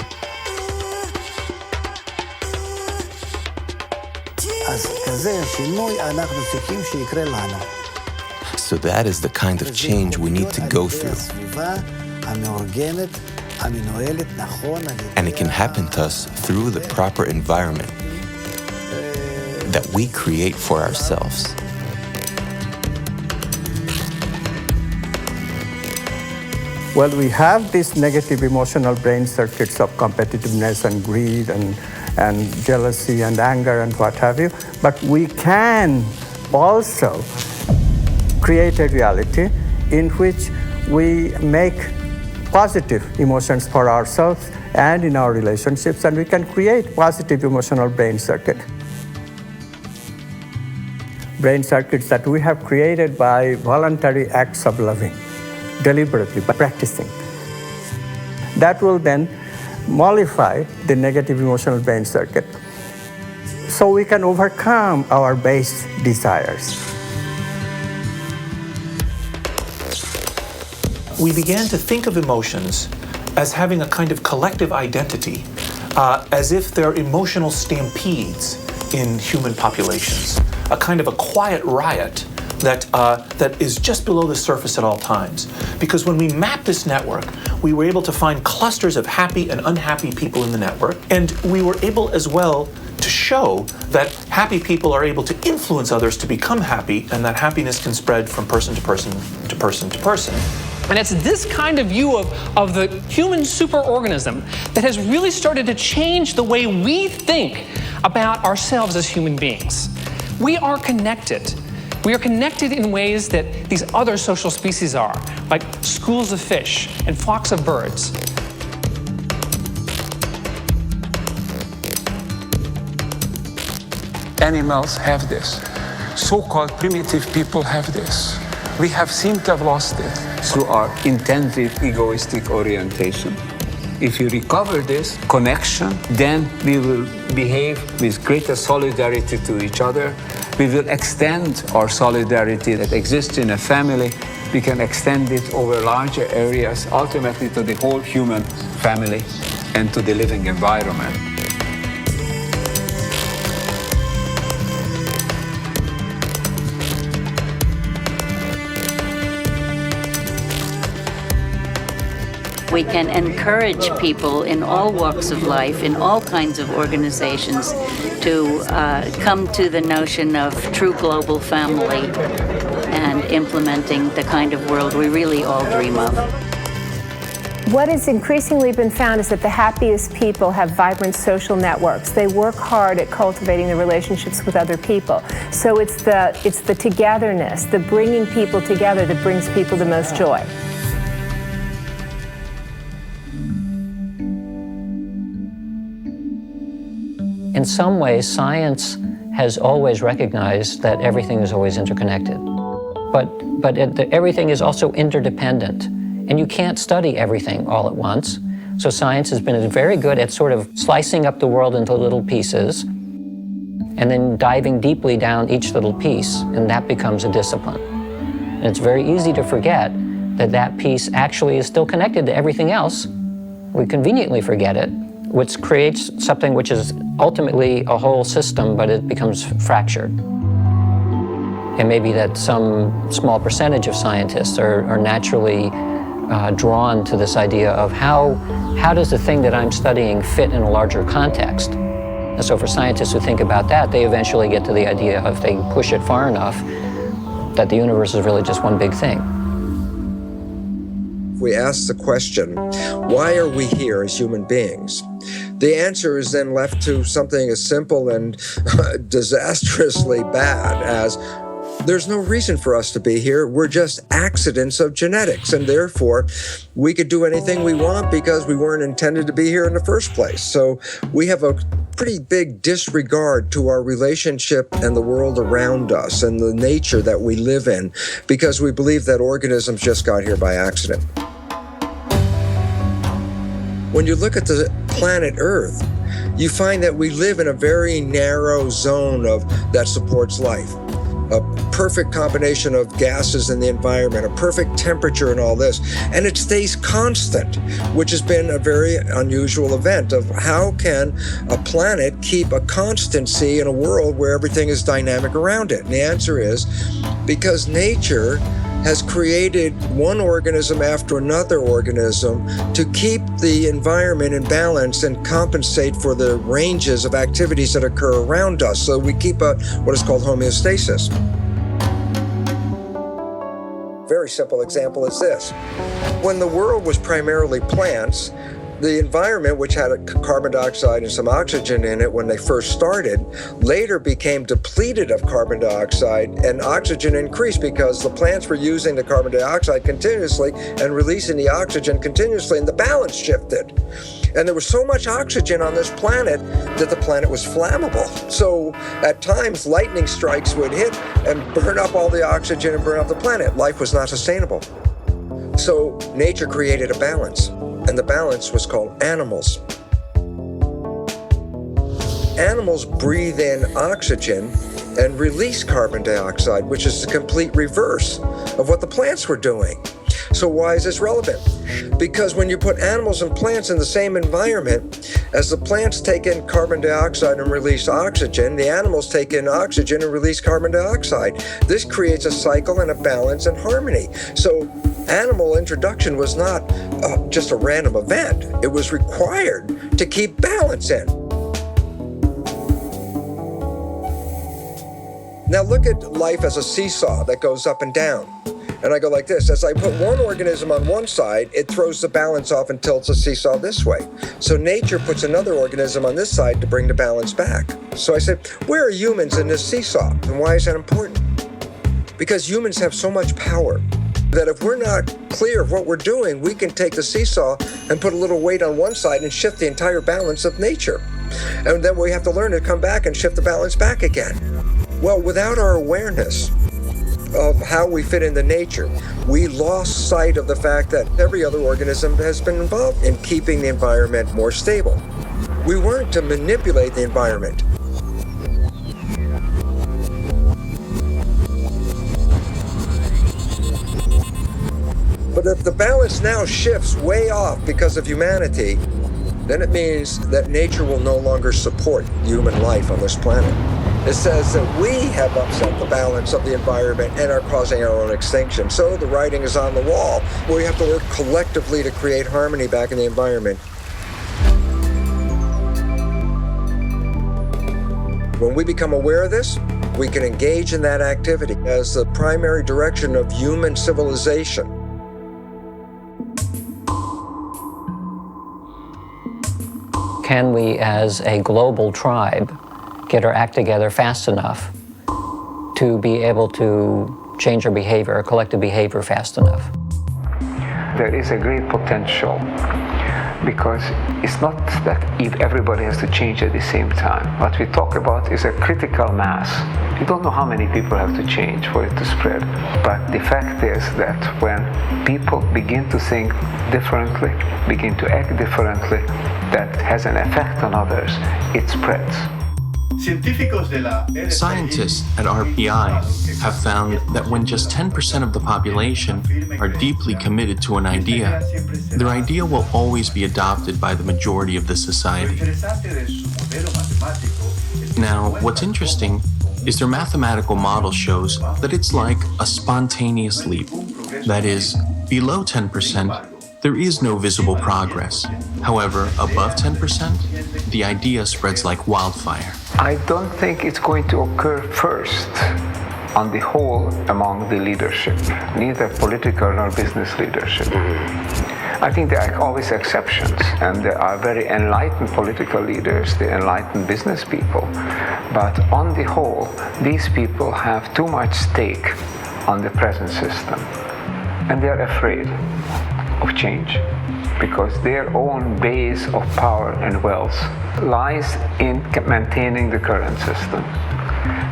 Speaker 1: So that is the kind of change we need to go through. And it can happen to us through the proper environment that we create for ourselves.
Speaker 8: Well, we have these negative emotional brain circuits of competitiveness and greed and jealousy and anger and what have you, but we can also create a reality in which we make positive emotions for ourselves and in our relationships, and we can create positive emotional brain circuits that we have created by voluntary acts of loving, deliberately, by practicing. That will then mollify the negative emotional brain circuit so we can overcome our base desires.
Speaker 7: We began to think of emotions as having a kind of collective identity, as if they're emotional stampedes in human populations, a kind of a quiet riot that is just below the surface at all times. Because when we mapped this network, we were able to find clusters of happy and unhappy people in the network, and we were able as well to show that happy people are able to influence others to become happy, and that happiness can spread from person to person to person to person.
Speaker 11: And it's this kind of view of the human superorganism that has really started to change the way we think about ourselves as human beings. We are connected. We are connected in ways that these other social species are, like schools of fish and flocks of birds.
Speaker 16: Animals have this. So-called primitive people have this. We have seemed to have lost it through our intensive egoistic orientation. If you recover this connection, then we will behave with greater solidarity to each other. We will extend our solidarity that exists in a family. We can extend it over larger areas, ultimately to the whole human family and to the living environment.
Speaker 5: We can encourage people in all walks of life, in all kinds of organizations, to come to the notion of true global family and implementing the kind of world we really all dream of.
Speaker 13: What has increasingly been found is that the happiest people have vibrant social networks. They work hard at cultivating the relationships with other people. So it's the togetherness, the bringing people together that brings people the most joy.
Speaker 24: In some ways, science has always recognized that everything is always interconnected. But everything is also interdependent. And you can't study everything all at once. So science has been very good at sort of slicing up the world into little pieces and then diving deeply down each little piece, and that becomes a discipline. And it's very easy to forget that that piece actually is still connected to everything else. We conveniently forget it, which creates something which is ultimately a whole system, but it becomes fractured. And maybe that some small percentage of scientists are naturally drawn to this idea of how does the thing that I'm studying fit in a larger context? And so for scientists who think about that, they eventually get to the idea of, if they push it far enough, that the universe is really just one big thing.
Speaker 12: We ask the question, why are we here as human beings? The answer is then left to something as simple and disastrously bad as, there's no reason for us to be here. We're just accidents of genetics, and therefore we could do anything we want because we weren't intended to be here in the first place. So we have a pretty big disregard to our relationship and the world around us and the nature that we live in, because we believe that organisms just got here by accident. When you look at the planet Earth, you find that we live in a very narrow zone that supports life. A perfect combination of gases in the environment, a perfect temperature and all this, and it stays constant, which has been a very unusual event of how can a planet keep a constancy in a world where everything is dynamic around it? And the answer is because nature has created one organism after another organism to keep the environment in balance and compensate for the ranges of activities that occur around us. So we keep what is called homeostasis. Very simple example is this. When the world was primarily plants, the environment, which had carbon dioxide and some oxygen in it when they first started, later became depleted of carbon dioxide, and oxygen increased because the plants were using the carbon dioxide continuously and releasing the oxygen continuously, and the balance shifted. And there was so much oxygen on this planet that the planet was flammable. So at times, lightning strikes would hit and burn up all the oxygen and burn up the planet. Life was not sustainable. So nature created a balance. And the balance was called animals. Animals breathe in oxygen and release carbon dioxide, which is the complete reverse of what the plants were doing. So why is this relevant? Because when you put animals and plants in the same environment, as the plants take in carbon dioxide and release oxygen, the animals take in oxygen and release carbon dioxide. This creates a cycle and a balance and harmony. So animal introduction was not just a random event. It was required to keep balance in. Now look at life as a seesaw that goes up and down. And I go like this. As I put one organism on one side, it throws the balance off and tilts the seesaw this way. So nature puts another organism on this side to bring the balance back. So I said, where are humans in this seesaw? And why is that important? Because humans have so much power that if we're not clear of what we're doing, we can take the seesaw and put a little weight on one side and shift the entire balance of nature. And then we have to learn to come back and shift the balance back again. Well, without our awareness of how we fit into nature, we lost sight of the fact that every other organism has been involved in keeping the environment more stable. We weren't to manipulate the environment. But if the balance now shifts way off because of humanity, then it means that nature will no longer support human life on this planet. It says that we have upset the balance of the environment and are causing our own extinction. So the writing is on the wall. We have to work collectively to create harmony back in the environment. When we become aware of this, we can engage in that activity as the primary direction of human civilization.
Speaker 24: can we, as a global tribe, get our act together fast enough to be able to change our behavior, our collective behavior fast enough?
Speaker 23: There is a great potential, because it's not that if everybody has to change at the same time. What we talk about is a critical mass. You don't know how many people have to change for it to spread. But the fact is that when people begin to think differently, begin to act differently, that has an effect on others, it spreads.
Speaker 6: Scientists at RPI have found that when just 10% of the population are deeply committed to an idea, their idea will always be adopted by the majority of the society. Now, what's interesting is their mathematical model shows that it's like a spontaneous leap. That is, below 10%, there is no visible progress. However, above 10%, the idea spreads like wildfire.
Speaker 23: I don't think it's going to occur first on the whole among the leadership, neither political nor business leadership. I think there are always exceptions, and there are very enlightened political leaders, the enlightened business people. But on the whole, these people have too much stake on the present system, and they're afraid of change, because their own base of power and wealth lies in maintaining the current system.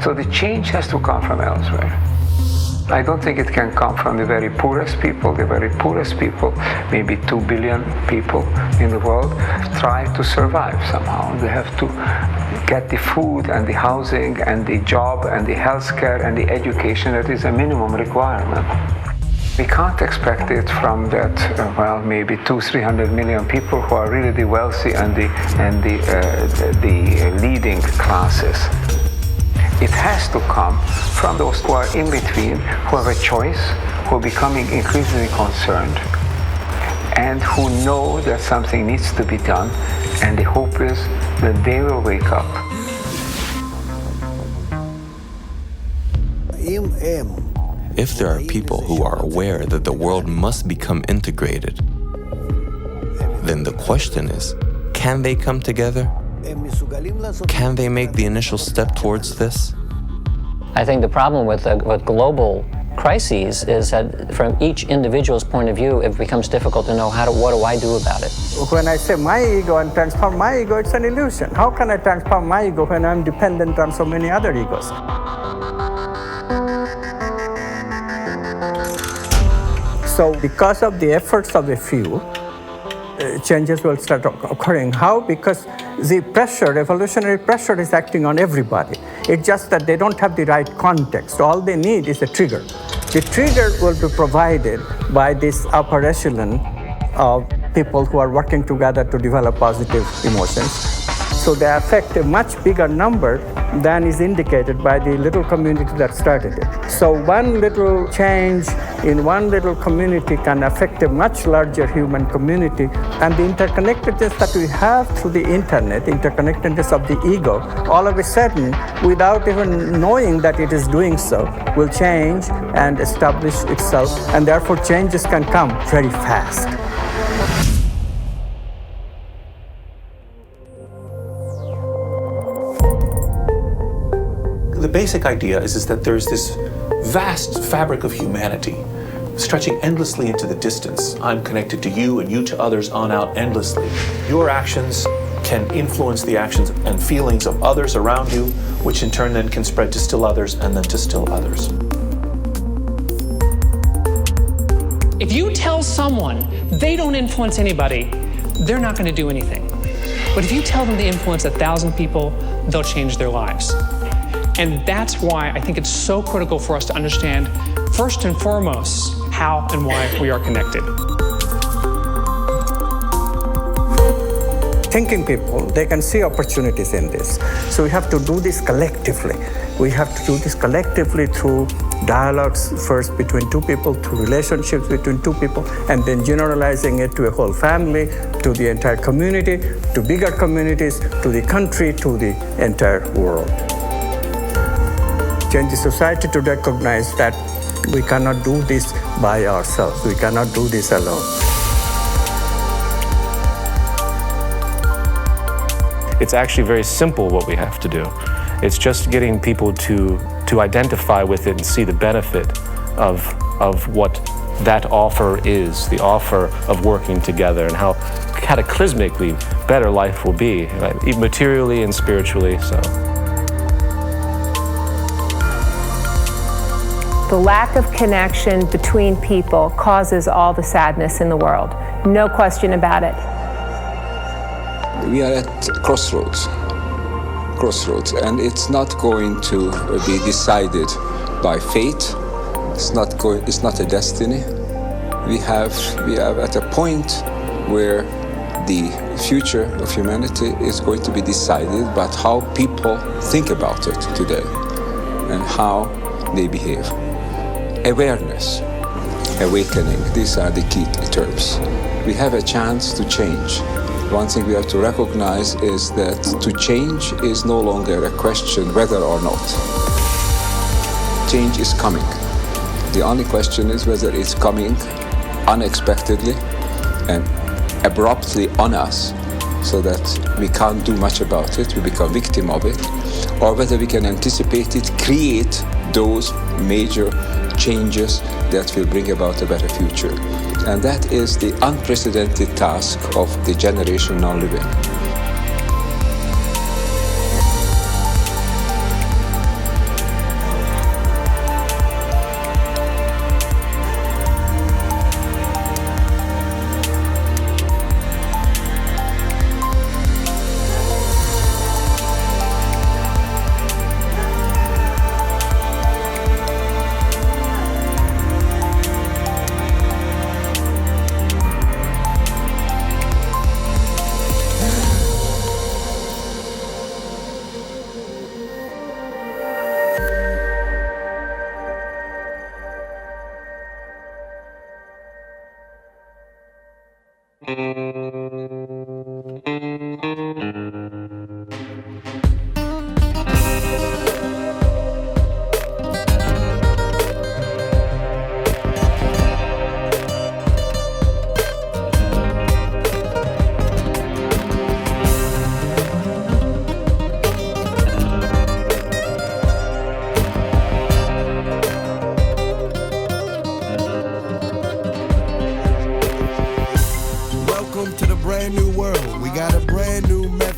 Speaker 23: So the change has to come from elsewhere. I don't think it can come from the very poorest people. The very poorest people, maybe 2 billion people in the world, try to survive somehow. They have to get the food and the housing and the job and the healthcare and the education that is a minimum requirement. We can't expect it from that, maybe 200-300 million people who are really the wealthy and the leading classes. It has to come from those who are in between, who have a choice, who are becoming increasingly concerned, and who know that something needs to be done, and the hope is that they will wake up.
Speaker 1: If there are people who are aware that the world must become integrated, then the question is, can they come together? Can they make the initial step towards this?
Speaker 24: I think the problem with global crises is that from each individual's point of view, it becomes difficult to know what do I do about it.
Speaker 8: When I say my ego and transform my ego, it's an illusion. How can I transform my ego when I'm dependent on so many other egos? So because of the efforts of a few, changes will start occurring. How? Because the pressure, evolutionary pressure, is acting on everybody. It's just that they don't have the right context. All they need is a trigger. The trigger will be provided by this upper echelon of people who are working together to develop positive emotions. So they affect a much bigger number than is indicated by the little community that started it. So one little change in one little community can affect a much larger human community. And the interconnectedness that we have through the internet, interconnectedness of the ego, all of a sudden, without even knowing that it is doing so, will change and establish itself. And therefore changes can come very fast.
Speaker 7: The basic idea is that there's this vast fabric of humanity stretching endlessly into the distance. I'm connected to you and you to others on out endlessly. Your actions can influence the actions and feelings of others around you, which in turn then can spread to still others and then to still others.
Speaker 11: If you tell someone they don't influence anybody, they're not going to do anything. But if you tell them to influence 1,000 people, they'll change their lives. And that's why I think it's so critical for us to understand, first and foremost, how and why we are connected.
Speaker 8: Thinking people, they can see opportunities in this. So we have to do this collectively. We have to do this collectively through dialogues, first between two people, through relationships between two people, and then generalizing it to a whole family, to the entire community, to bigger communities, to the country, to the entire world. Change the society to recognize that we cannot do this by ourselves. We cannot do this alone.
Speaker 3: It's actually very simple what we have to do. It's just getting people to identify with it and see the benefit of what that offer is, the offer of working together, and how cataclysmically better life will be, right? Materially and spiritually. So.
Speaker 13: The lack of connection between people causes all the sadness in the world. No question about it.
Speaker 9: We are at Crossroads, and it's not going to be decided by fate. It's not a destiny. We have at a point where the future of humanity is going to be decided by how people think about it today and how they behave. Awareness, awakening, these are the key terms. We have a chance to change. One thing we have to recognize is that to change is no longer a question whether or not. Change is coming. The only question is whether it's coming unexpectedly and abruptly on us so that we can't do much about it, we become victim of it, or whether we can anticipate it, create those major changes that will bring about a better future. And that is the unprecedented task of the generation now living.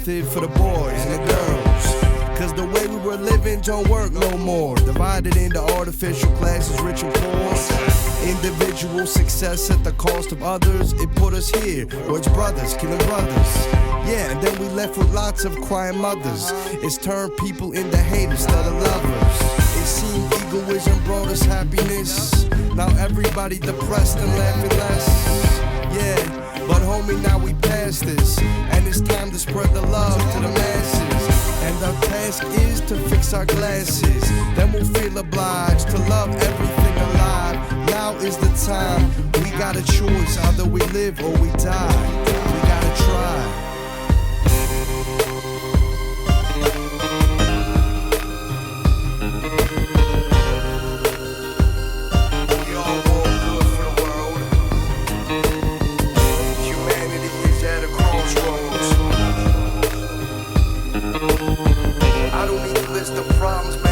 Speaker 10: For the boys and the girls, cause the way we were living don't work no more. Divided into artificial classes, rich and poor. Individual success at the cost of others. It put us here, where it's brothers killing brothers. Yeah, and then we left with lots of crying mothers. It's turned people into haters instead of lovers. It seemed egoism brought us happiness. Now everybody depressed and laughing less. Yeah. But homie, now we past this, and it's time to spread the love to the masses. And our task is to fix our glasses. Then we'll feel obliged to love everything alive. Now is the time. We got a choice, either we live or we die. We gotta try. I don't need to list the problems.